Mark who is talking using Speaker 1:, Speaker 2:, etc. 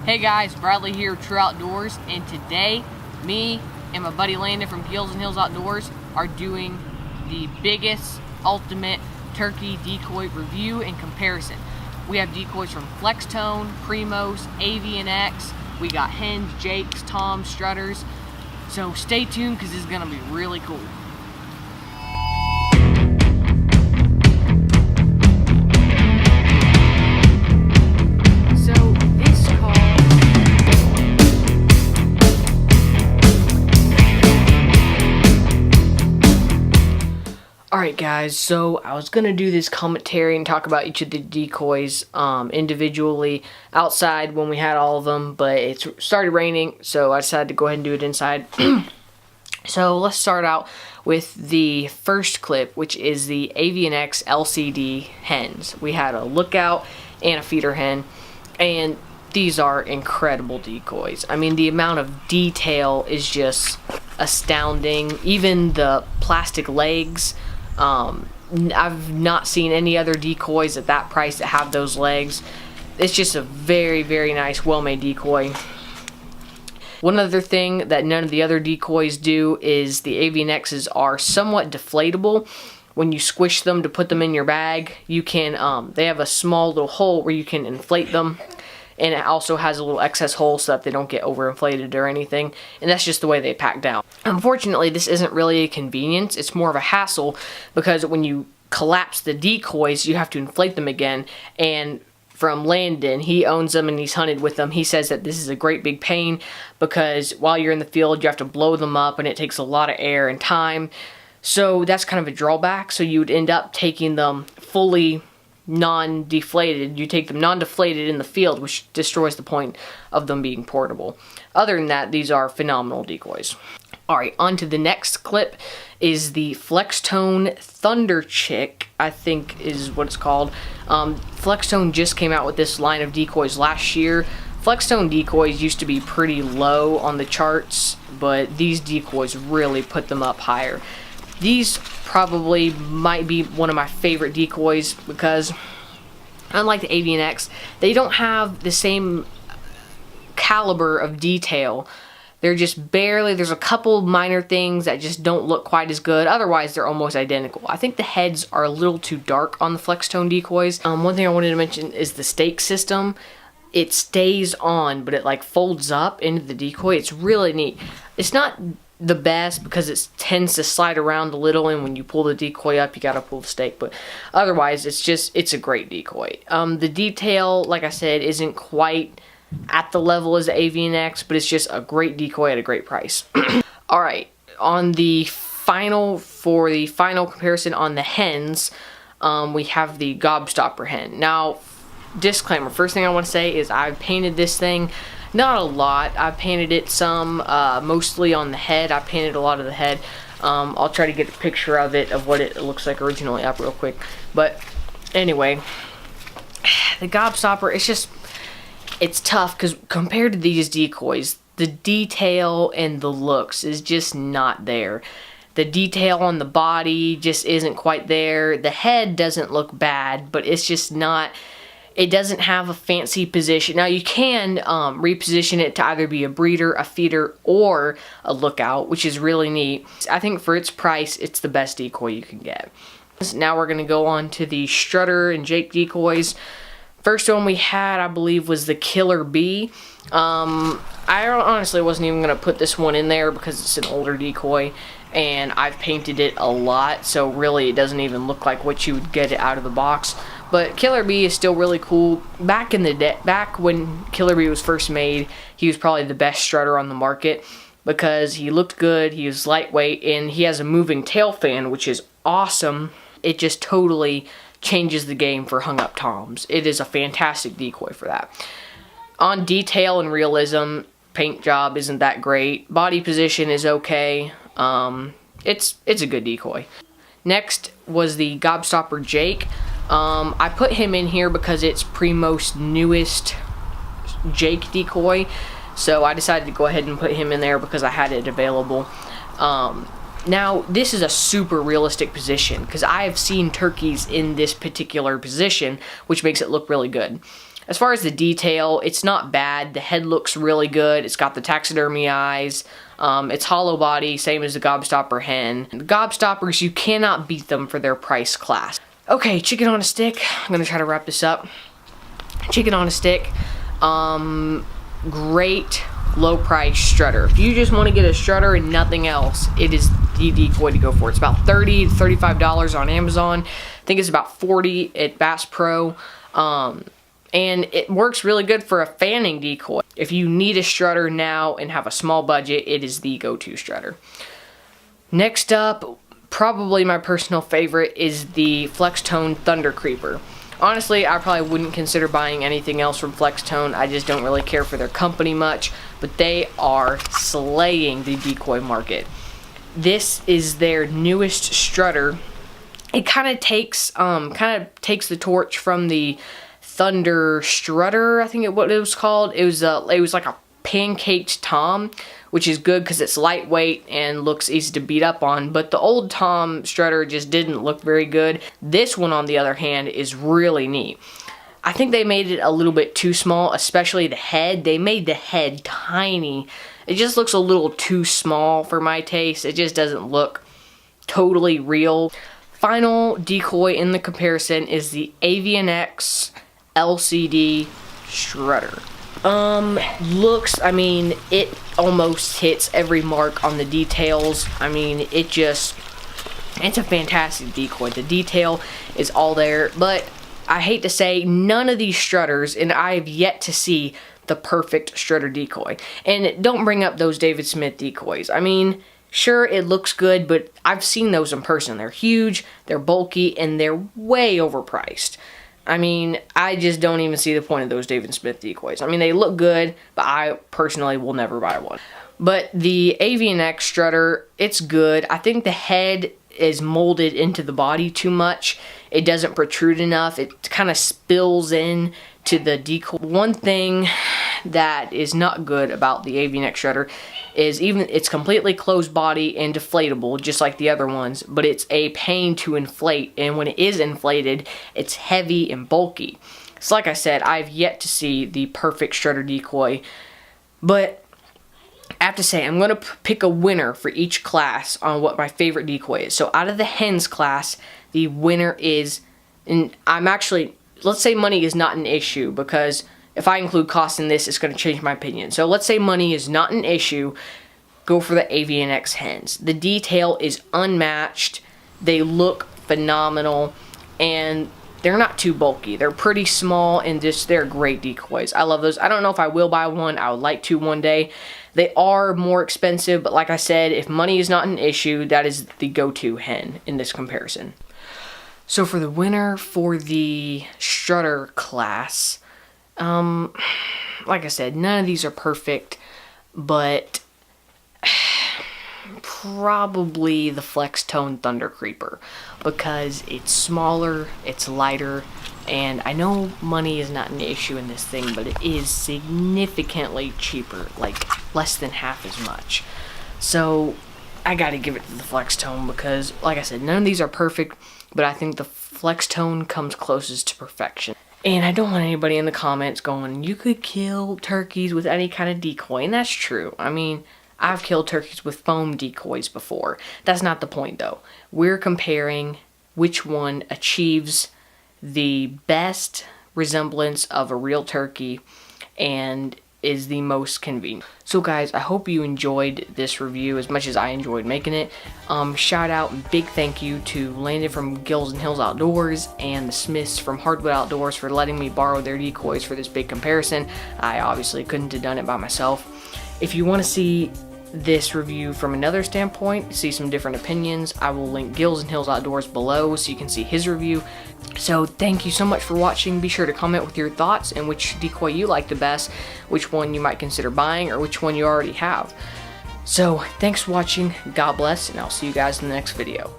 Speaker 1: Hey guys, Bradley here with True Outdoors, and today me and my buddy Landon from Gills and Hills Outdoors are doing the biggest ultimate turkey decoy review and comparison. We have decoys from Flextone, Primos, Avian-X, we got hens, jakes, toms, shredders, so stay tuned because this is going to be really cool. Alright guys, so I was going to do this commentary and talk about each of the decoys individually outside when we had all of them, but it started raining, so I decided to go ahead and do it inside. So let's start out with the first clip, which is the AvianX LCD hens. We had a lookout and a feeder hen, and these are incredible decoys. I mean, the amount of detail is just astounding. Even the plastic legs, I've not seen any other decoys at that price that have those legs. It's just a very, very nice, well-made decoy. One other thing that none of the other decoys do is the Avian-X's are somewhat deflatable. When you squish them to put them in your bag, you can, they have a small little hole where you can inflate them. And it also has a little excess hole so that they don't get overinflated or anything. And that's just the way they pack down. Unfortunately, this isn't really a convenience. It's more of a hassle because when you collapse the decoys, you have to inflate them again. And from Landon, he owns them and he's hunted with them. He says that this is a great big pain because while you're in the field, you have to blow them up and it takes a lot of air and time. So that's kind of a drawback. So you would end up taking them fully non-deflated. You take them non-deflated in the field, which destroys the point of them being portable. Other than that, these are phenomenal decoys. Alright, on to the next clip is the Flextone Thunder Chick, I think is what it's called. Flextone just came out with this line of decoys last year. Flextone decoys used to be pretty low on the charts, but these decoys really put them up higher. These probably might be one of my favorite decoys because unlike the Avian-X, they don't have the same caliber of detail. They're just barely, there's a couple minor things that just don't look quite as good. Otherwise, they're almost identical. I think the heads are a little too dark on the Flextone decoys. One thing I wanted to mention is the stake system. It stays on, but it like folds up into the decoy. It's really neat. It's not the best because it tends to slide around a little, and when you pull the decoy up you gotta pull the stake, but otherwise it's a great decoy. The detail, like I said, isn't quite at the level as the Avian-X, but it's just a great decoy at a great price. Alright, on the final comparison on the hens, we have the Gobstopper Hen. Now, disclaimer, first thing I want to say is I've painted this thing. Not a lot. I painted it some, mostly on the head. I painted a lot of the head. I'll try to get a picture of it, of what it looks like originally up real quick. But anyway, the Gobstopper, it's tough because compared to these decoys, the detail and the looks is just not there. The detail on the body just isn't quite there. The head doesn't look bad, but it's just not. It doesn't have a fancy position. Now you can reposition it to either be a breeder, a feeder, or a lookout, which is really neat. I think for its price, it's the best decoy you can get. Now we're going to go on to the Shredder and Jake decoys. First one we had, I believe, was the Killer Bee. I honestly wasn't even going to put this one in there because it's an older decoy, and I've painted it a lot, so really it doesn't even look like what you would get it out of the box. But Killer Bee is still really cool. Back when Killer Bee was first made, he was probably the best shredder on the market because he looked good, he was lightweight, and he has a moving tail fan, which is awesome. It just totally changes the game for hung up toms. It is a fantastic decoy for that. On detail and realism, paint job isn't that great. Body position is okay. It's a good decoy. Next was the Gobstopper Jake. I put him in here because it's Primos' newest Jake decoy, so I decided to go ahead and put him in there because I had it available. Now, this is a super realistic position because I have seen turkeys in this particular position, which makes it look really good. As far as the detail, it's not bad. The head looks really good. It's got the taxidermy eyes. It's hollow body, same as the Gobstopper Hen. The Gobstoppers, you cannot beat them for their price class. Okay, chicken on a stick. I'm gonna try to wrap this up. Chicken on a stick. Great low price shredder. If you just want to get a shredder and nothing else, it is the decoy to go for. It's about $30 to $35 on Amazon. I think it's about $40 at Bass Pro. And it works really good for a fanning decoy. If you need a shredder now and have a small budget, it is the go-to shredder. Next up, probably my personal favorite, is the Flextone Thunder Creeper. Honestly, I probably wouldn't consider buying anything else from Flextone. I just don't really care for their company much, but they are slaying the decoy market. This is their newest shredder. It kind of takes the torch from the Thunder Shredder, I think what it was called. It was like a pancaked tom, which is good because it's lightweight and looks easy to beat up on, but the old tom shredder just didn't look very good. This one, on the other hand, is really neat. I think they made it a little bit too small, especially the head. They made the head tiny. It just looks a little too small for my taste. It just doesn't look totally real. Final decoy in the comparison is the AvianX LCD Shredder. I mean, it almost hits every mark on the details. I mean, it's a fantastic decoy. The detail is all there, but I hate to say, none of these shredders, and I have yet to see the perfect shredder decoy. And don't bring up those David Smith decoys. I mean, sure, it looks good, but I've seen those in person. They're huge, they're bulky, and they're way overpriced. I mean, I just don't even see the point of those David Smith decoys. I mean, they look good, but I personally will never buy one. But the AvianX shredder, it's good. I think the head is molded into the body too much. It doesn't protrude enough. It kind of spills in to the decoy. One thing that is not good about the AvianX shredder is it's completely closed body and deflatable, just like the other ones, but it's a pain to inflate, and when it is inflated, it's heavy and bulky. So like I said, I've yet to see the perfect shredder decoy, but I have to say, I'm going to pick a winner for each class on what my favorite decoy is. So out of the hens class, the winner is, and let's say money is not an issue, because if I include cost in this, it's going to change my opinion. So let's say money is not an issue. Go for the Avian-X hens. The detail is unmatched. They look phenomenal, and they're not too bulky. They're pretty small, and they're great decoys. I love those. I don't know if I will buy one. I would like to one day. They are more expensive, but like I said, if money is not an issue, that is the go-to hen in this comparison. So for the winner for the shredder class, like I said, none of these are perfect, but probably the Flextone Thunder Creeper, because it's smaller, it's lighter, and I know money is not an issue in this thing, but it is significantly cheaper, like less than half as much. So I gotta give it to the Flextone, because like I said, none of these are perfect, but I think the Flextone comes closest to perfection. And I don't want anybody in the comments going, you could kill turkeys with any kind of decoy, and that's true. I mean, I've killed turkeys with foam decoys before. That's not the point though. We're comparing which one achieves the best resemblance of a real turkey and is the most convenient. So guys, I hope you enjoyed this review as much as I enjoyed making it. Shout out and big thank you to Landon from Gills and Hills Outdoors and the Smiths from Hardwood Outdoors for letting me borrow their decoys for this big comparison. I obviously couldn't have done it by myself. If you want to see this review from another standpoint, see some different opinions, I will link Gills and Hills Outdoors below so you can see his review. So thank you so much for watching. Be sure to comment with your thoughts and which decoy you like the best, which one you might consider buying, or which one you already have. So thanks for watching, God bless, and I'll see you guys in the next video.